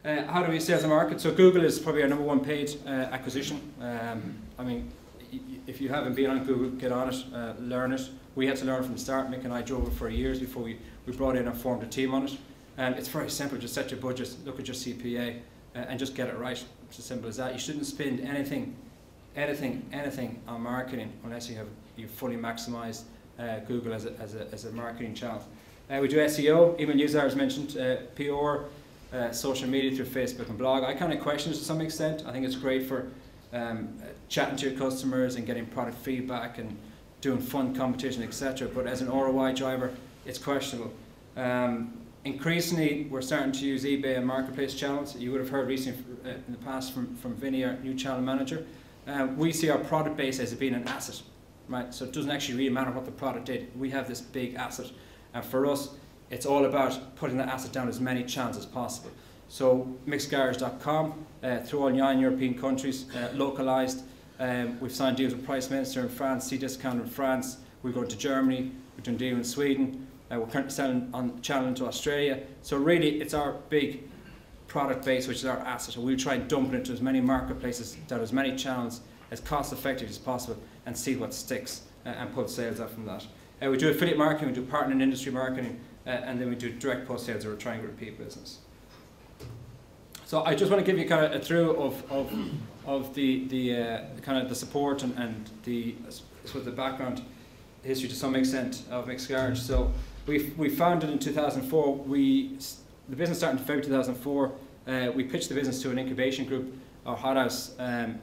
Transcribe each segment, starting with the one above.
How do we sales and market? So Google is probably our #1 paid acquisition. I mean, if you haven't been on Google, get on it, learn it. We had to learn from the start. Mick and I drove it for years before we brought in and formed a team on it. It's very simple. Just set your budgets, look at your CPA, and just get it right. It's as simple as that. You shouldn't spend anything on marketing unless you fully maximised Google as a marketing channel. We do SEO, email newsletters mentioned, PR, social media through Facebook and blog. I kind of question it to some extent. I think it's great for chatting to your customers and getting product feedback and doing fun competition, etc. But as an ROI driver, it's questionable. Increasingly, we're starting to use eBay and marketplace channels. You would have heard recently in the past from Vinny, our new channel manager. We see our product base as being an asset, right? So it doesn't actually really matter what the product did. We have this big asset, and for us, it's all about putting that asset down as many channels as possible. So mixgarage.com, through all 9 European countries, localized. We've signed deals with Price Minister in France, Cdiscount in France. We're going to Germany. We're doing a deal in Sweden. We're currently selling on channel into Australia. So really, it's our big product base, which is our asset, and we'll try and dump it into as many marketplaces, down as many channels, as cost effective as possible, and see what sticks, and put sales out from that. We do affiliate marketing, we do partner and industry marketing, and then we do direct post sales or a triangle repeat business. So I just want to give you kind of a through of the kind of the support and the sort of the background history to some extent of Mceb Garage. So we founded in 2004. The business started in February 2004. We pitched the business to an incubation group, our hothouse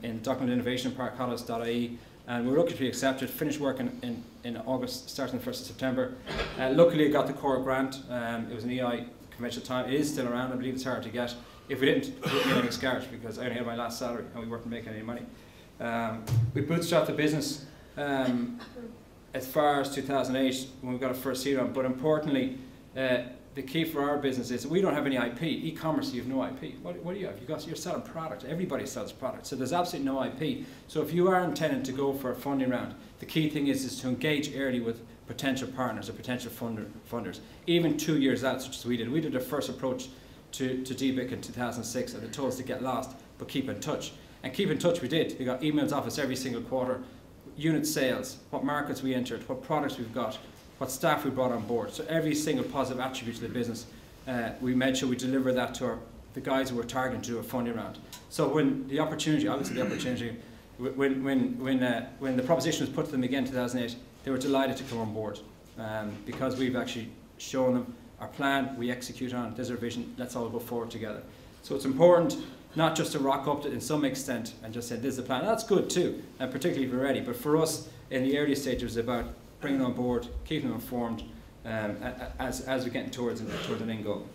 in Dockland Innovation Park, hothouse.ie, and we were lucky to be accepted. Finished work in August, starting the 1st of September. Luckily, I got the core grant. It was an EI conventional time. It is still around. I believe it's hard to get. If we didn't, we wouldn't be in Mceb Garage because I only had my last salary and we weren't making any money. We bootstrapped the business as far as 2008 when we got a first seed round. But importantly, the key for our business is we don't have any IP. E-commerce, you have no IP. What do you have? You're selling product. Everybody sells product. So there's absolutely no IP. So if you are intending to go for a funding round, the key thing is to engage early with potential partners or potential funders. Even 2 years out, such as we did. We did our first approach to DBIC in 2006, and they told us to get lost, but keep in touch. And keep in touch we did. We got emails off us every single quarter, unit sales, what markets we entered, what products we've got, what staff we brought on board. So every single positive attribute to the business, we made sure we deliver that to the guys who were targeting to do a funding round. So when the opportunity, obviously the opportunity, when the proposition was put to them again in 2008, they were delighted to come on board because we've actually shown them our plan, we execute on it, there's our vision, let's all go forward together. So it's important not just to rock up to it in some extent and just say this is the plan. That's good too, and particularly if we're ready. But for us, in the early stages, it was about bringing them on board, keeping them informed as we're getting towards an end goal.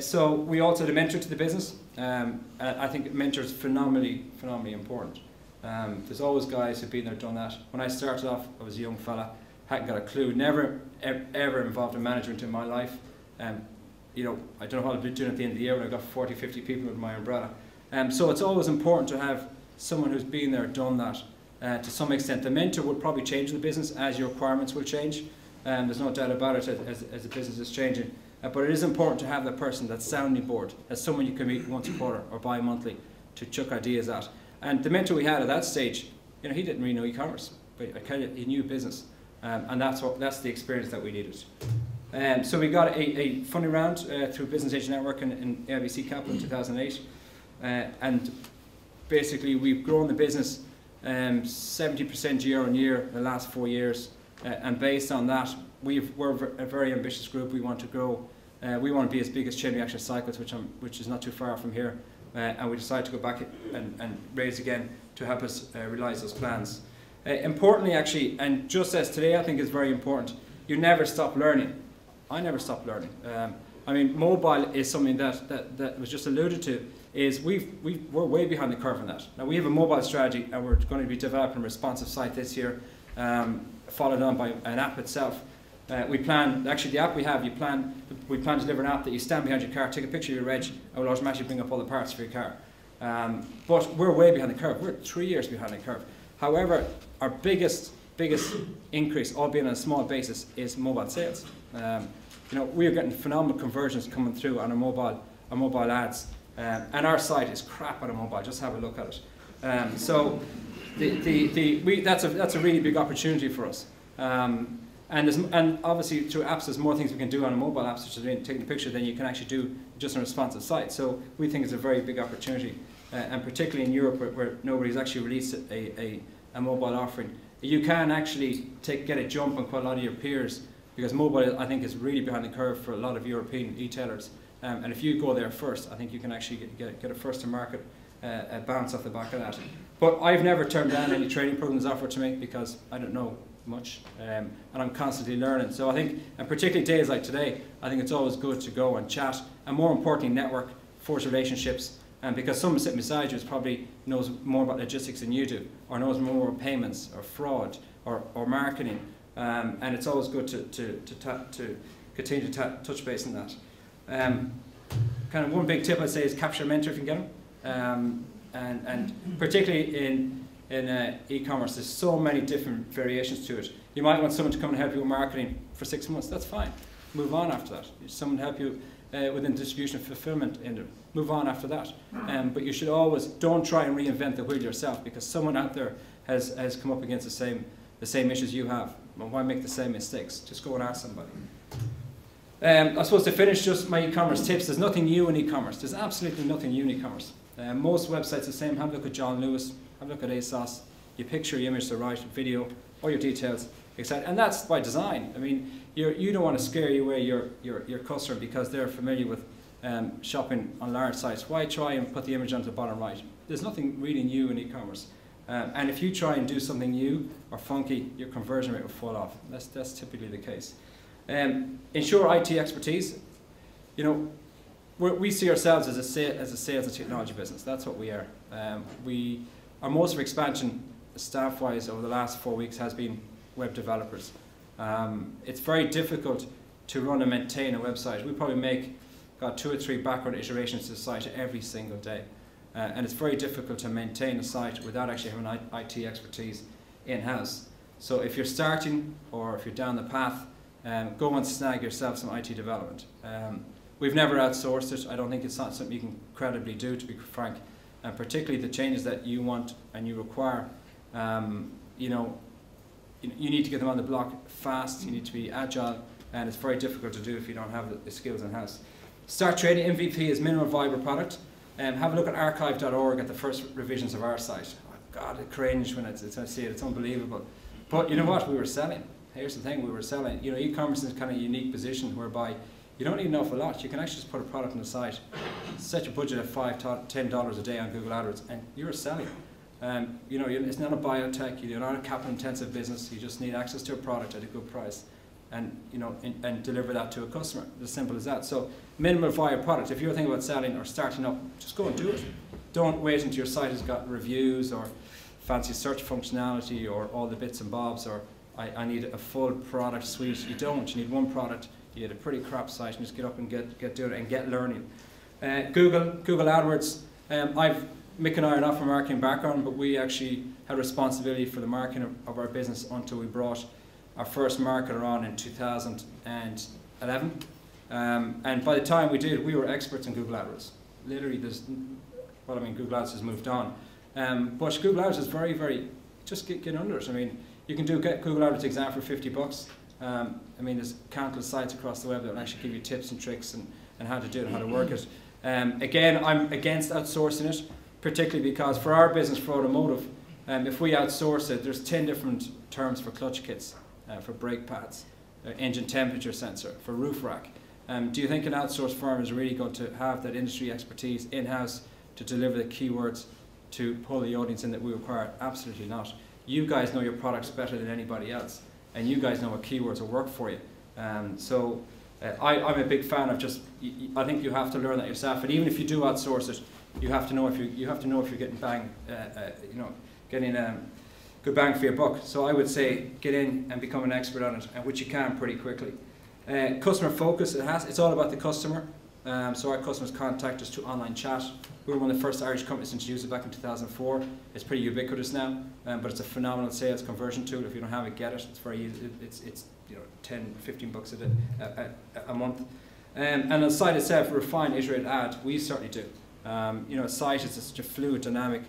So we also had a mentor to the business. I think mentors phenomenally important. There's always guys who've been there, done that. When I started off, I was a young fella, hadn't got a clue, never ever involved in management in my life. You know, I don't know what I'll be doing at the end of the year when I've got 40, 50 people under my umbrella. So it's always important to have someone who's been there, done that, to some extent. The mentor will probably change the business as your requirements will change. There's no doubt about it as the business is changing. But it is important to have that person, that sounding board, as someone you can meet once a quarter or bi-monthly to chuck ideas at. And the mentor we had at that stage, you know, he didn't really know e-commerce, but he knew business. And that's the experience that we needed. So we got a funding round through Business Agent Network in ABC Capital in 2008. And basically we've grown the business 70% year on year in the last 4 years. And based on that, we're a very ambitious group. We want to grow. We want to be as big as Chain Reaction Cycles, which is not too far from here. And we decided to go back and raise again to help us realise those plans. Importantly, actually, and just as today I think is very important, you never stop learning. I never stopped learning. I mean, mobile is something that was just alluded to. Is we're way behind the curve on that. Now we have a mobile strategy, and we're going to be developing a responsive site this year, followed on by an app itself. We plan, actually the app we have, we plan to deliver an app that you stand behind your car, take a picture of your reg, and will automatically bring up all the parts for your car. But we're way behind the curve. We're 3 years behind the curve. However, our biggest increase, albeit on a small basis, is mobile sales. You know, we are getting phenomenal conversions coming through on our mobile mobile ads. And our site is crap on a mobile, just have a look at it. So that's a really big opportunity for us. And obviously through apps there's more things we can do on a mobile app, such as taking a picture, than you can actually do just on a responsive site. So we think it's a very big opportunity, and particularly in Europe where nobody's actually released a mobile offering. You can actually get a jump on quite a lot of your peers, because mobile, I think, is really behind the curve for a lot of European retailers. And if you go there first, I think you can actually get a first to market bounce off the back of that. But I've never turned down any training programs offered to me, because I don't know much, and I'm constantly learning. So I think, and particularly days like today, I think it's always good to go and chat, and more importantly, network, forge relationships. And because someone sitting beside you probably knows more about logistics than you do, or knows more about payments, or fraud, or marketing, and it's always good to continue to touch base on that. Kind of one big tip I'd say is capture a mentor if you can get them, and particularly in e-commerce, there's so many different variations to it. You might want someone to come and help you with marketing for 6 months. That's fine. Move on after that. Someone to help you within distribution and fulfillment in there. Move on after that. But you should always don't try and reinvent the wheel yourself, because someone out there has come up against the same issues you have. Well, why make the same mistakes? Just go and ask somebody. I suppose to finish, just my e-commerce tips. There's nothing new in e-commerce. There's absolutely nothing new in e-commerce. Most websites are the same. Have a look at John Lewis. Have a look at ASOS. You picture your image to right, video, all your details, etc. And that's by design. I mean, you don't want to scare away your customer because they're familiar with shopping on large sites. Why try and put the image onto the bottom right? There's nothing really new in e-commerce. And if you try and do something new or funky, your conversion rate will fall off. That's typically the case. Ensure IT expertise. You know, we see ourselves as a sales and technology business. That's what we are. Our most of our expansion, staff-wise, over the last 4 weeks has been web developers. It's very difficult to run and maintain a website. We probably got 2 or 3 backward iterations to the site every single day. And it's very difficult to maintain a site without actually having IT expertise in-house. So if you're starting, or if you're down the path, go and snag yourself some IT development. We've never outsourced it. I don't think it's not something you can credibly do, to be frank. And particularly the changes that you want and you require, you need to get them on the block fast. You need to be agile, and it's very difficult to do if you don't have the skills in-house. Start trading. MVP is minimum viable product. Have a look at archive.org at the first revisions of our site. Oh God, I cringe when I see it. It's unbelievable. But you know what? We were selling. Here's the thing: we were selling. You know, e-commerce is kind of a unique position whereby you don't need an awful lot. You can actually just put a product on the site, set your budget at $5 to $10 a day on Google AdWords, and you're selling. You know, it's not a biotech. You're not a capital-intensive business. You just need access to a product at a good price, and and deliver that to a customer. As simple as that. So, minimal viable product. If you're thinking about selling or starting up, just go and do it. Don't wait until your site has got reviews or fancy search functionality or all the bits and bobs, or I need a full product suite. You don't. You need one product. You get a pretty crap site, and just get up and get doing it and get learning. Google AdWords. Mick and I are not from a marketing background, but we actually had responsibility for the marketing of our business until we brought our first marketer on in 2011. And by the time we did, we were experts in Google AdWords. Literally, Google Ads has moved on. But Google AdWords is very, very, just get under it. I mean, you can get Google AdWords exam for $50. There's countless sites across the web that will actually give you tips and tricks and how to do it and how to work it. Again, I'm against outsourcing it, particularly because for our business, for automotive, if we outsource it, there's 10 different terms for clutch kits, for brake pads, engine temperature sensor, for roof rack. Do you think an outsourced firm is really going to have that industry expertise in-house to deliver the keywords to pull the audience in that we require? Absolutely not. You guys know your products better than anybody else, and you guys know what keywords will work for you. I'm a big fan of I think you have to learn that yourself, and even if you do outsource it, you have to know if you're getting good bang for your buck. So I would say get in and become an expert on it, which you can pretty quickly. Customer focus, it's all about the customer. So our customers contact us to online chat. We were one of the first Irish companies to introduce it back in 2004. It's pretty ubiquitous now, but it's a phenomenal sales conversion tool. If you don't have it, get it. It's very easy. It's 10, 15 bucks a month. And on the site itself, refine, iterate, add. We certainly do. You know, a site is such a fluid, dynamic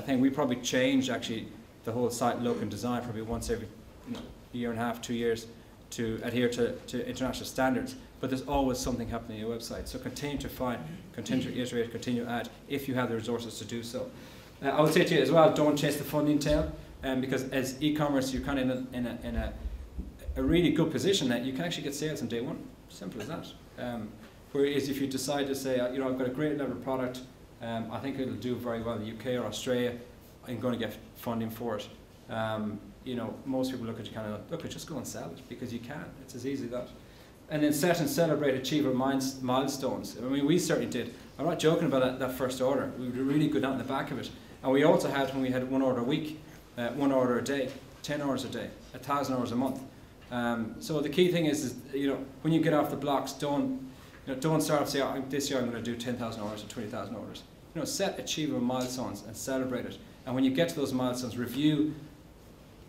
thing. We probably change actually the whole site look and design probably once every year and a half, 2 years to adhere to international standards. But there's always something happening on your website. So continue to find, continue to iterate, continue to add if you have the resources to do so. I would say to you as well, don't chase the funding tail, because as e-commerce, you're kind of in a really good position that you can actually get sales on day one. Simple as that. Whereas if you decide to say, you know, I've got a great level of product, I think it'll do very well in the UK or Australia, I'm going to get funding for it. You know, most people look at you kind of, look, just go and sell it, because you can. It's as easy as that. And then set and celebrate achievable milestones. I mean, we certainly did. I'm not joking about that first order. We were really good out in the back of it. And we also had, when we had 1 order a week, 1 order a day, 10 hours a day, 1,000 hours a month. So the key thing is, you know, when you get off the blocks, don't start off saying, oh, this year I'm going to do 10,000 hours or 20,000 hours. You know, set achievable milestones and celebrate it. And when you get to those milestones, review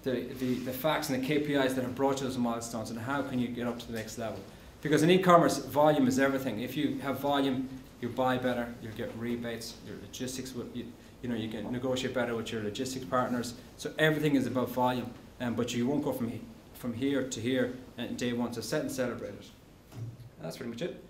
the facts and the KPIs that have brought you those milestones, and how can you get up to the next level. Because in e-commerce, volume is everything. If you have volume, you buy better, you get rebates, your logistics, you can negotiate better with your logistics partners. So everything is about volume, but you won't go from here to here and day one. So set and celebrate it. That's pretty much it.